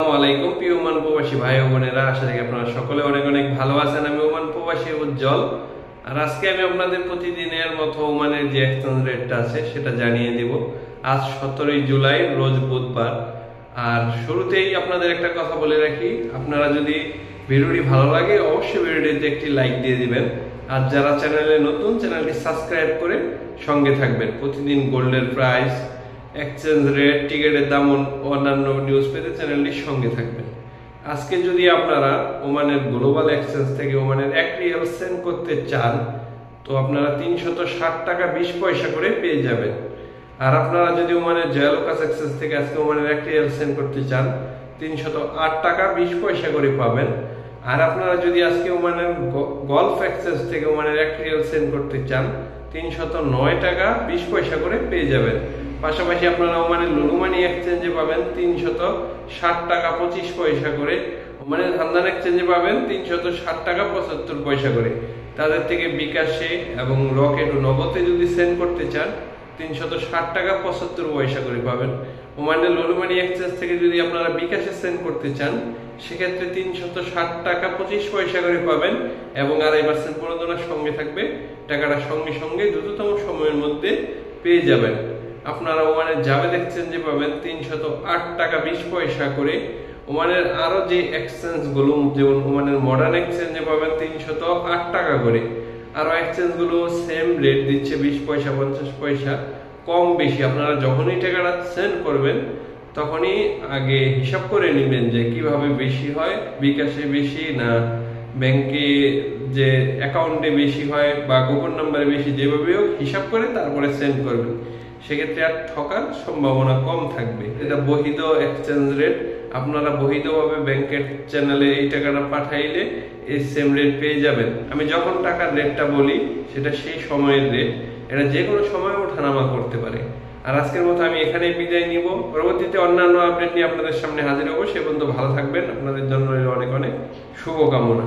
আসসালামু প্রিয় ওমান প্রবাসী ভাই ও বোনেরা, আশা করি আপনারা সকলে অনেক অনেক ভালো আছেন। আমি ওমান প্রবাসী উজ্জ্বল, আর আজকে আমি আপনাদের প্রতিদিনের মতো ওমানের যে এক্সচেঞ্জ রেটটা আছে সেটা জানিয়ে দিব। আজ 17 জুলাই, রোজ বুধবার। আর শুরুতেই আপনাদের একটা কথা বলে রাখি, আপনারা যদি ভিডিওটি ভালো লাগে অবশ্যই ভিডিওটিতে একটি লাইক দিয়ে দিবেন। আর যারা চ্যানেলে নতুন, চ্যানেলটি সাবস্ক্রাইব করে সঙ্গে থাকবেন। প্রতিদিন গোল্ডের প্রাইস, এক্সচেঞ্জ রেট, টিকেটের দাম, অন্যান্য নিউজ পেতে চ্যানেলটির সঙ্গে থাকবেন। আজকে যদি আপনারা ওমানের গ্লোবাল এক্সচেঞ্জ থেকে ওমানের 1 রিয়াল সেন্ড করতে চান, তো আপনারা 360 টাকা 20 পয়সা করে পেয়ে যাবেন। আর আপনারা যদি ওমানের জয়ালুকাস এক্সচেঞ্জ থেকে আজকে ওমানের 1 রিয়াল সেন্ড করতে চান, 308 টাকা 20 পয়সা করে পাবেন। আর আপনারা যদি আজকে ওমানের গলফ এক্সচেঞ্জ থেকে ওমানের 1 রিয়াল সেন্ড করতে চান, 309 টাকা 20 পয়সা করে পেয়ে যাবেন। পাশাপাশি আপনারা ওমানের লুলুমানি এক্সচেঞ্জে পাবেন 360 টাকা 25 পয়সা করে। ওমানের হামদান এক্সচেঞ্জে পাবেন 360 টাকা 75 পয়সা করে। তাদের থেকে বিকাশে এবং রকেট ও নগদে যদি সেন্ড করতে চান, 360 টাকা 75 পয়সা করে পাবেন। ওমানের লুলুমানি এক্সচেঞ্জ থেকে যদি আপনারা বিকাশে সেন্ড করতে চান, সেক্ষেত্রে 360 টাকা 25 পয়সা করে পাবেন এবং 2.5% প্রণোদনার সঙ্গে থাকবে। টাকাটা সঙ্গে সঙ্গে দ্রুততম সময়ের মধ্যে পেয়ে যাবেন। আপনারা ওমানের জাভেদ এক্সচেঞ্জে পাবেন 308 টাকা 20 পয়সা করে। ওমানের আরো যে এক্সচেঞ্জ গুলো, যেমন ওমানের মডার্ন এক্সচেঞ্জে পাবেন 308 টাকা করে। আরো এক্সচেঞ্জ গুলো সেম রেট দিচ্ছে, 20 পয়সা 50 পয়সা কম বেশি। আপনারা যখনই টাকাটা সেন্ড করবেন তখনই আগে হিসাব করে নেবেন যে কিভাবে বেশি হয়, বিকাশে বেশি না ব্যাংকে যে অ্যাকাউন্টে বেশি হয় বা গোপন নাম্বারে বেশি, যেভাবে হোক হিসাব করে তারপরে সেন্ড করবেন। সেক্ষেত্রে আর ঠকার সম্ভাবনা কম থাকবে। এটা বহিদ এক্সচেঞ্জ রেট। আপনারা বহিদভাবে ব্যাংকের চ্যানেলে এই টাকাটা পাঠাইলে এই সেম রেট পেয়ে যাবেন। আমি যখন টাকার রেটটা বলি সেটা সেই সময়ের রেট, এটা যে কোনো সময় ওঠানামা করতে পারে। আর আজকের মতো আমি এখানেই বিদায় নিব। পরবর্তীতে অন্যান্য আপডেট নিয়ে আপনাদের সামনে হাজির হবো। সে পর্যন্ত ভালো থাকবেন। আপনাদের জন্য অনেক অনেক শুভকামনা।